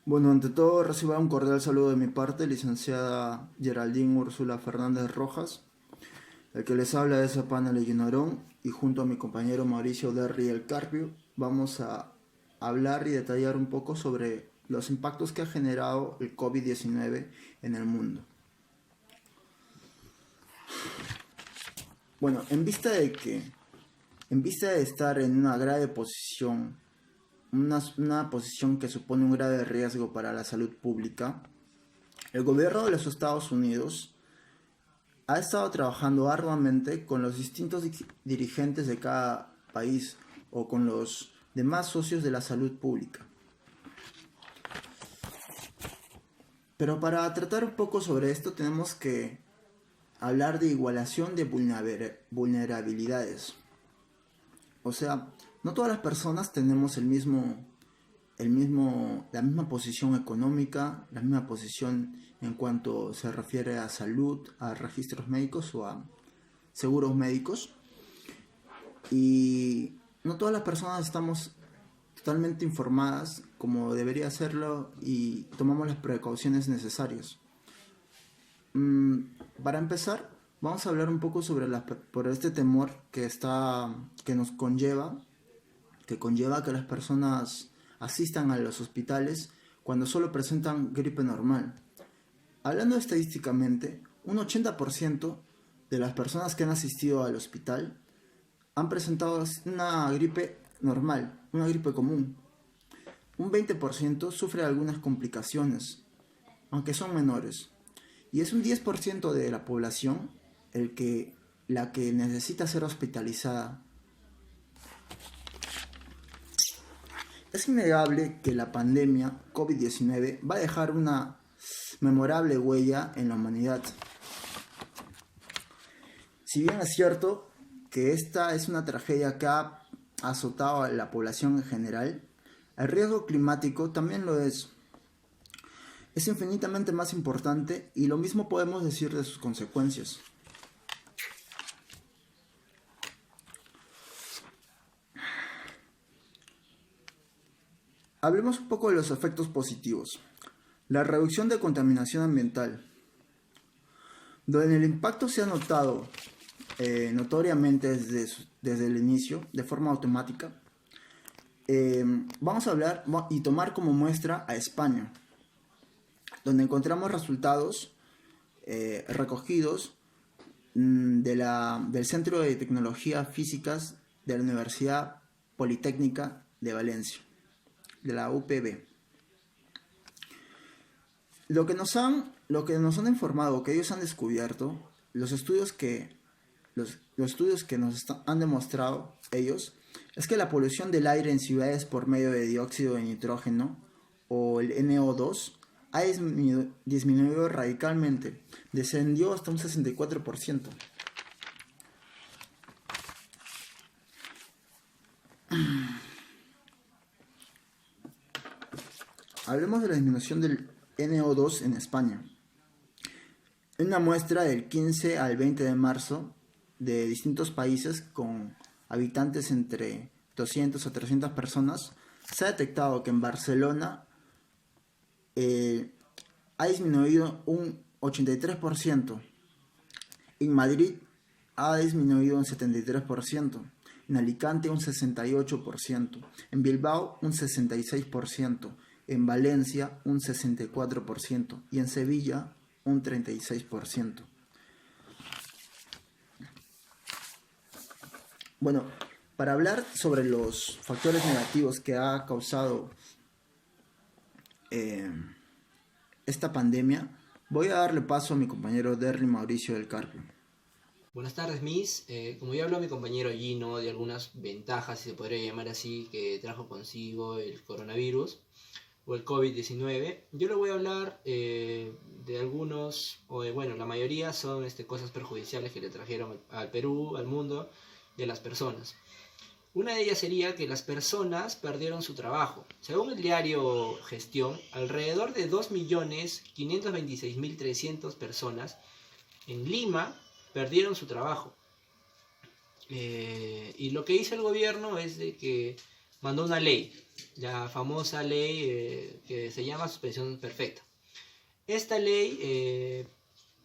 Bueno, ante todo, reciba un cordial saludo de mi parte, licenciada Geraldine Úrsula Fernández Rojas. El que les habla es Apana Leguinorón y junto a mi compañero Mauricio Derri El Carpio vamos a hablar y detallar un poco sobre los impactos que ha generado el COVID-19 en el mundo. Bueno, en vista de estar en una grave posición, una posición que supone un grave riesgo para la salud pública, el gobierno de los Estados Unidos ha estado trabajando arduamente con los distintos dirigentes de cada país o con los demás socios de la salud pública. Pero para tratar un poco sobre esto tenemos que hablar de igualación de vulnerabilidades. O sea, no todas las personas tenemos la misma posición económica, la misma posición en cuanto se refiere a salud, a registros médicos o a seguros médicos. Y no todas las personas estamos totalmente informadas como debería serlo y tomamos las precauciones necesarias. Para empezar, vamos a hablar un poco sobre por este temor que nos conlleva que las personas asistan a los hospitales cuando solo presentan gripe normal. Hablando estadísticamente, un 80% de las personas que han asistido al hospital han presentado una gripe normal, una gripe común. Un 20% sufre algunas complicaciones, aunque son menores. Y es un 10% de la población la que necesita ser hospitalizada. Es innegable que la pandemia COVID-19 va a dejar una memorable huella en la humanidad. Si bien es cierto que esta es una tragedia que ha azotado a la población en general, el riesgo climático también lo es. Es infinitamente más importante y lo mismo podemos decir de sus consecuencias. Hablemos un poco de los efectos positivos. La reducción de contaminación ambiental. Donde el impacto se ha notado notoriamente desde el inicio, de forma automática, vamos a hablar y tomar como muestra a España, donde encontramos resultados recogidos del Centro de Tecnología Físicas de la Universidad Politécnica de Valencia, de la UPB. Lo que nos han informado, que ellos han descubierto, los estudios que han demostrado ellos, es que la polución del aire en ciudades por medio de dióxido de nitrógeno o el NO2 ha disminuido radicalmente, descendió hasta un 64%. Hablemos de la disminución del NO2 en España. En una muestra del 15 al 20 de marzo de distintos países con habitantes entre 200 a 300 personas, se ha detectado que en Barcelona ha disminuido un 83%, en Madrid ha disminuido un 73%, en Alicante un 68%, en Bilbao un 66%, en Valencia un 64% y en Sevilla un 36%. Bueno, para hablar sobre los factores negativos que ha causado esta pandemia, voy a darle paso a mi compañero Derry Mauricio del Carpio. Buenas tardes, Miss. Como ya habló mi compañero Gino de algunas ventajas, si se podría llamar así, que trajo consigo el coronavirus o el COVID-19, yo le voy a hablar de algunos, bueno, la mayoría son cosas perjudiciales que le trajeron al Perú, al mundo y a las personas. Una de ellas sería que las personas perdieron su trabajo. Según el diario Gestión, alrededor de 2.526.300 personas en Lima perdieron su trabajo. Y lo que hizo el gobierno es de que mandó una ley, la famosa ley que se llama suspensión perfecta. Esta ley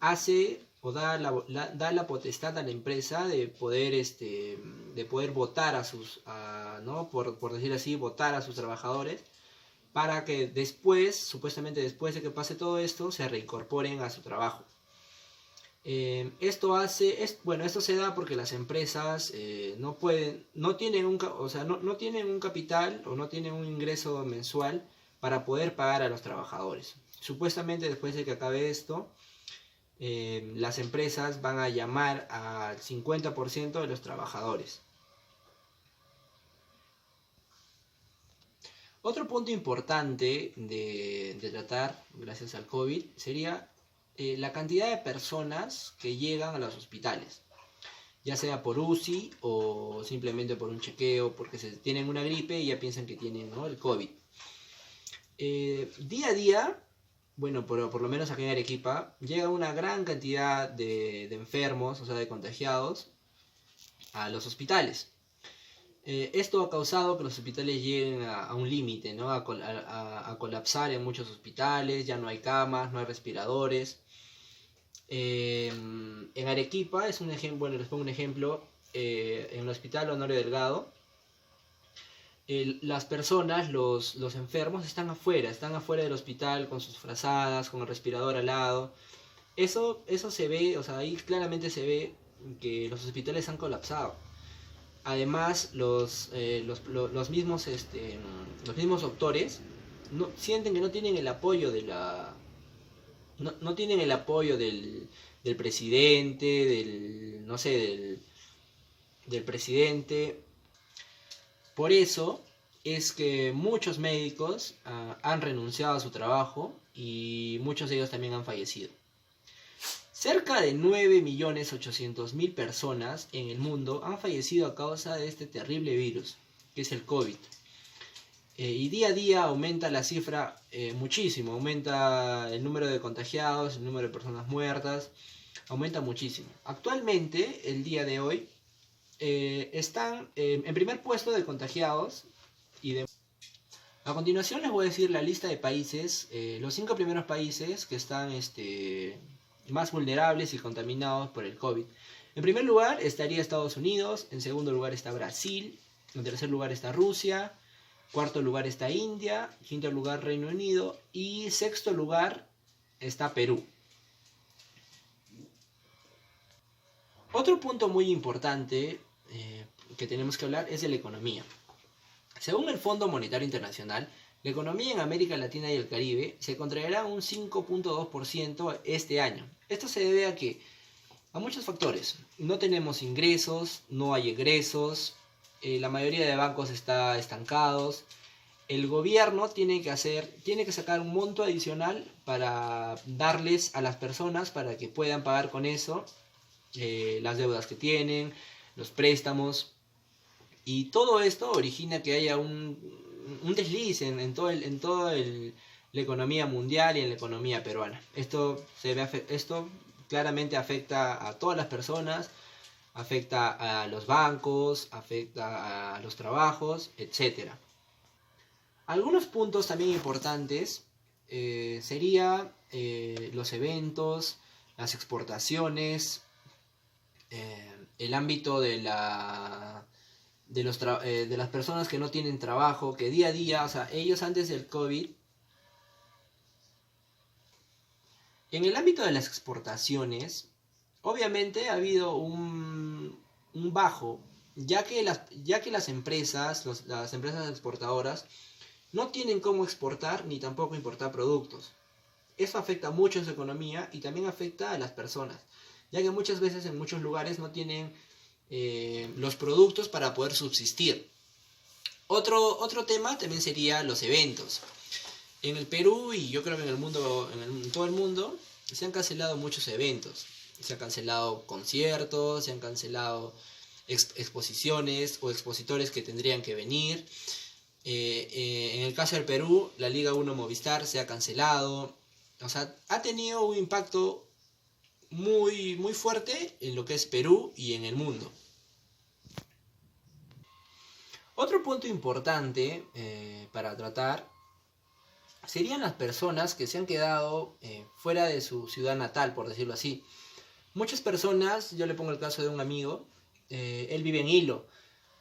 hace o da la potestad a la empresa de poder votar ¿no? por decir así, votar a sus trabajadores para que después, supuestamente después de que pase todo esto, se reincorporen a su trabajo. Esto se da porque las empresas no tienen un capital o no tienen un ingreso mensual para poder pagar a los trabajadores. Supuestamente después de que acabe esto, las empresas van a llamar al 50% de los trabajadores. Otro punto importante de tratar, gracias al COVID, sería la cantidad de personas que llegan a los hospitales, ya sea por UCI o simplemente por un chequeo, porque tienen una gripe y ya piensan que tienen, ¿no?, el COVID. Día a día, bueno, por lo menos aquí en Arequipa, llega una gran cantidad de enfermos, o sea, de contagiados, a los hospitales. Esto ha causado que los hospitales lleguen a un límite, ¿no? A colapsar en muchos hospitales, ya no hay camas, no hay respiradores. En Arequipa, es un ejemplo, bueno, les pongo un ejemplo, en el Hospital Honorio Delgado, las personas, los enfermos están afuera del hospital con sus frazadas, con el respirador al lado. Eso se ve, o sea, ahí claramente se ve que los hospitales han colapsado. Además, los mismos doctores sienten que no tienen el apoyo no tienen el apoyo del presidente, del presidente. Por eso es que muchos médicos han renunciado a su trabajo y muchos de ellos también han fallecido. Cerca de 9.800.000 personas en el mundo han fallecido a causa de este terrible virus, que es el COVID. Y día a día aumenta la cifra muchísimo, aumenta el número de contagiados, el número de personas muertas, aumenta muchísimo. Actualmente, el día de hoy, están en primer puesto de contagiados A continuación les voy a decir la lista de países, los 5 primeros países que están más vulnerables y contaminados por el COVID. En primer lugar estaría Estados Unidos, en segundo lugar está Brasil, en tercer lugar está Rusia, cuarto lugar está India, quinto lugar Reino Unido y sexto lugar está Perú. Otro punto muy importante que tenemos que hablar es de la economía. Según el Fondo Monetario Internacional, la economía en América Latina y el Caribe se contraerá un 5.2% este año. Esto se debe a muchos factores. No tenemos ingresos, no hay egresos, la mayoría de bancos está estancados. El gobierno tiene que sacar un monto adicional para darles a las personas para que puedan pagar con eso las deudas que tienen, los préstamos. Y todo esto origina que haya un desliz en toda la economía mundial y en la economía peruana. Esto claramente afecta a todas las personas, afecta a los bancos, afecta a los trabajos, etc. Algunos puntos también importantes serían los eventos, las exportaciones, el ámbito de las personas que no tienen trabajo, que día a día, o sea, ellos antes del COVID, en el ámbito de las exportaciones, obviamente ha habido un bajo, ya que las empresas exportadoras no tienen cómo exportar ni tampoco importar productos. Eso afecta mucho a su economía y también afecta a las personas, ya que muchas veces en muchos lugares no tienen los productos para poder subsistir. Otro tema también sería los eventos. En el Perú y yo creo que en todo el mundo se han cancelado muchos eventos. Se han cancelado conciertos, se han cancelado exposiciones o expositores que tendrían que venir. En el caso del Perú, la Liga 1 Movistar se ha cancelado. O sea, ha tenido un impacto muy, muy fuerte en lo que es Perú y en el mundo. Otro punto importante para tratar serían las personas que se han quedado fuera de su ciudad natal, por decirlo así. Muchas personas, yo le pongo el caso de un amigo, él vive en Hilo,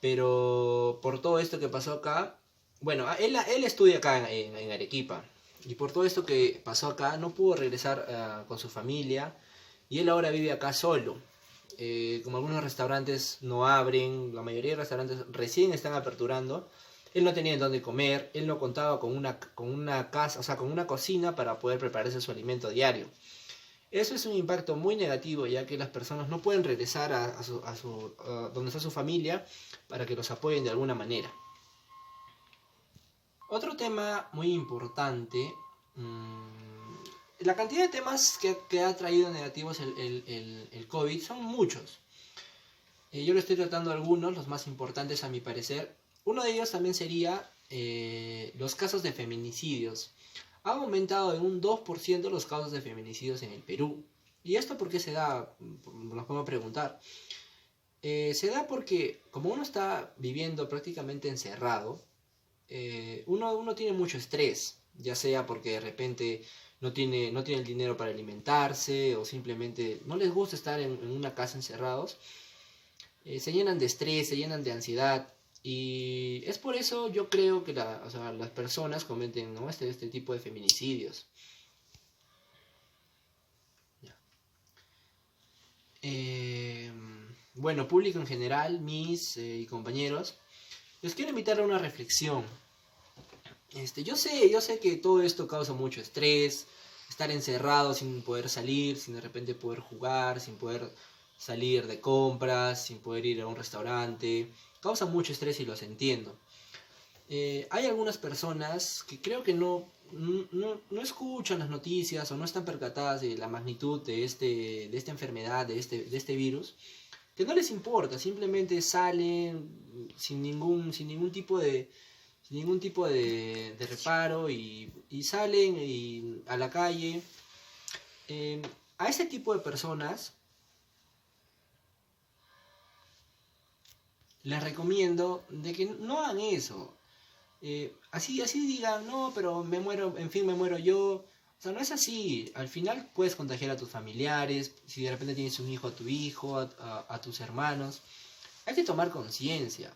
pero por todo esto que pasó acá, bueno, él estudia acá en Arequipa, y por todo esto que pasó acá no pudo regresar con su familia, y él ahora vive acá solo. Como algunos restaurantes no abren, la mayoría de restaurantes recién están aperturando, él no tenía en dónde comer, él no contaba con una casa, o sea, con una cocina para poder prepararse su alimento diario. Eso es un impacto muy negativo, ya que las personas no pueden regresar a donde está su familia para que los apoyen de alguna manera. Otro tema muy importante, la cantidad de temas que ha traído negativos el COVID son muchos. Yo le estoy tratando algunos, los más importantes a mi parecer. Uno de ellos también sería los casos de feminicidios. Ha aumentado en un 2% los casos de feminicidios en el Perú. ¿Y esto por qué se da? Nos podemos preguntar. Se da porque como uno está viviendo prácticamente encerrado, uno tiene mucho estrés, ya sea porque de repente no tiene el dinero para alimentarse o simplemente no les gusta estar en una casa encerrados. Se llenan de estrés, se llenan de ansiedad. Y es por eso yo creo que las personas cometen, ¿no? este tipo de feminicidios. Bueno, público en general, mis y compañeros, les quiero invitar a una reflexión. Yo sé que todo esto causa mucho estrés, estar encerrado sin poder salir, sin de repente poder jugar, sin poder salir de compras, sin poder ir a un restaurante, causa mucho estrés y los entiendo. Hay algunas personas que creo que no escuchan las noticias o no están percatadas de la magnitud de esta enfermedad, de este virus, que no les importa, simplemente salen sin ningún tipo de reparo y salen a la calle. A ese tipo de personas les recomiendo de que no hagan eso. Así digan, no, pero me muero yo. O sea, no es así. Al final puedes contagiar a tus familiares, si de repente tienes un hijo, a tu hijo, a tus hermanos. Hay que tomar conciencia.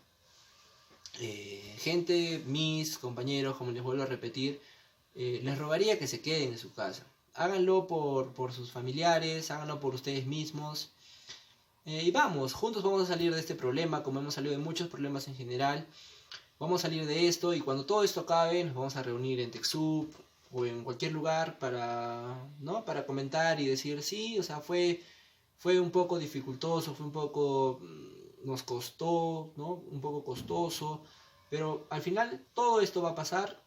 Mis compañeros, como les vuelvo a repetir, les rogaría que se queden en su casa. Háganlo por sus familiares, háganlo por ustedes mismos. Y juntos vamos a salir de este problema, como hemos salido de muchos problemas en general. Vamos a salir de esto y cuando todo esto acabe nos vamos a reunir en TechSoup o en cualquier lugar para comentar y decir, sí, o sea, fue un poco dificultoso, nos costó, ¿no? Un poco costoso, pero al final todo esto va a pasar,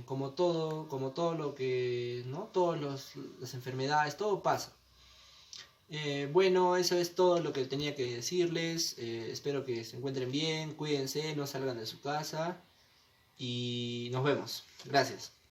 como todo lo que, ¿no? Las enfermedades, todo pasa. Bueno, eso es todo lo que tenía que decirles. Espero que se encuentren bien, cuídense, no salgan de su casa y nos vemos. Gracias.